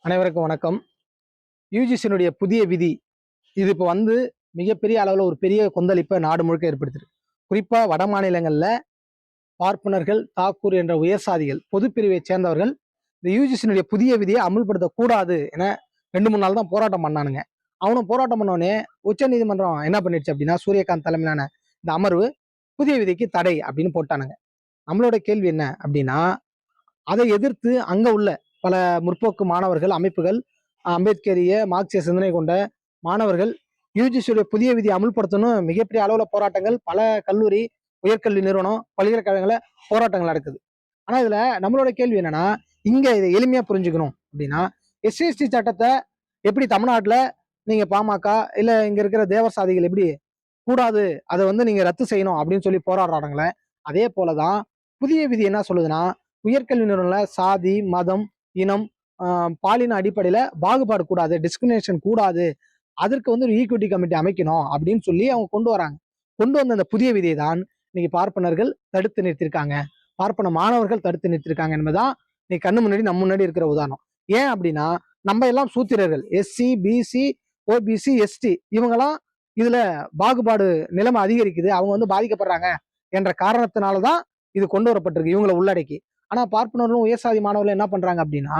அனைவருக்கும் வணக்கம். யுஜிசியினுடைய புதிய விதி இது இப்போ மிகப்பெரிய அளவில் ஒரு பெரிய கொந்தளிப்பை நாடு முழுக்க ஏற்படுத்திருக்கு. குறிப்பாக வட மாநிலங்களில் பார்ப்பனர்கள், தாக்கூர் என்ற உயர் சாதிகள் பொதுப்பிரிவை சேர்ந்தவர்கள் இந்த யுஜிசியினுடைய புதிய விதியை அமுல்படுத்தக்கூடாது என 2-3 நாள் தான் போராட்டம் பண்ணானுங்க. அவனும் போராட்டம் பண்ணோடனே உச்ச நீதிமன்றம் என்ன பண்ணிடுச்சு அப்படின்னா, சூரியகாந்த் தலைமையிலான இந்த அமர்வு புதிய விதிக்கு தடை அப்படின்னு போட்டானுங்க. நம்மளோட கேள்வி என்ன அப்படின்னா, அதை எதிர்த்து அங்க உள்ள பல முற்போக்கு மாணவர்கள் அமைப்புகள், அம்பேத்கரிய மார்க்சிய சிந்தனை கொண்ட மாணவர்கள் யுஜிசியுடைய புதிய விதியை அமுல்படுத்தணும் மிகப்பெரிய அளவுல போராட்டங்கள், பல கல்லூரி, உயர்கல்வி நிறுவனம், பல்கலைக்கழகங்கள போராட்டங்கள் நடக்குது. ஆனா இதுல நம்மளோட கேள்வி என்னன்னா, இங்க இதை எளிமையா புரிஞ்சுக்கணும் அப்படின்னா, எஸ்சி சட்டத்தை எப்படி தமிழ்நாட்டுல நீங்க பாமக இல்ல இங்க இருக்கிற தேவசாதிகள் எப்படி கூடாது, அதை நீங்க ரத்து செய்யணும் அப்படின்னு சொல்லி போராடுறாங்களே, அதே போலதான் புதிய விதி என்ன சொல்லுதுன்னா, உயர்கல்வி நிறுவனம்ல சாதி, மதம், இனம், பாலின அடிப்படையில பாகுபாடு கூடாது, டிஸ்கிரிமினேஷன் கூடாது, அதற்கு ஒரு ஈக்விட்டி கமிட்டி அமைக்கணும் அப்படின்னு சொல்லி அவங்க கொண்டு வராங்க. கொண்டு வந்த அந்த புதிய விதியை தான் இன்னைக்கு பார்ப்பனர்கள் தடுத்து நிறுத்திருக்காங்க, பார்ப்பன மாணவர்கள் தடுத்து நிறுத்திருக்காங்க என்பதுதான் நீ கண்ணு முன்னாடி நம்ம முன்னாடி இருக்கிற உதாரணம். ஏன் அப்படின்னா, நம்ம எல்லாம் சூத்திரர்கள், எஸ்சி, பிசி, ஓபிசி, எஸ்டி இவங்கெல்லாம் இதுல பாகுபாடு நிலைமை அதிகரிக்குது, அவங்க பாதிக்கப்படுறாங்க என்ற காரணத்தினாலதான் இது கொண்டு வரப்பட்டிருக்கு இவங்களை உள்ளடக்கி. ஆனா பார்ப்பனர்களும் உயர்சாதி மாணவர்கள் என்ன பண்றாங்க அப்படின்னா,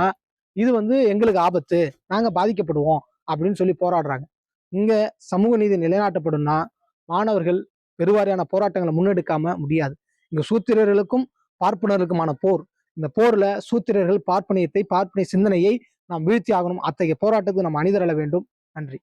இது எங்களுக்கு ஆபத்து, நாங்க பாதிக்கப்படுவோம் அப்படின்னு சொல்லி போராடுறாங்க. இங்க சமூக நீதி நிலைநாட்டப்படும்னா மாணவர்கள் பெருவாரியான போராட்டங்களை முன்னெடுக்காம முடியாது. இங்க சூத்திரர்களுக்கும் பார்ப்பனர்களுக்குமான போர். இந்த போர்ல சூத்திரர்கள் பார்ப்பனியத்தை, பார்ப்பனிய சிந்தனையை நாம் வீழ்த்தி ஆகணும். அத்தகைய போராட்டத்துக்கு நாம் அணிதிரள வேண்டும். நன்றி.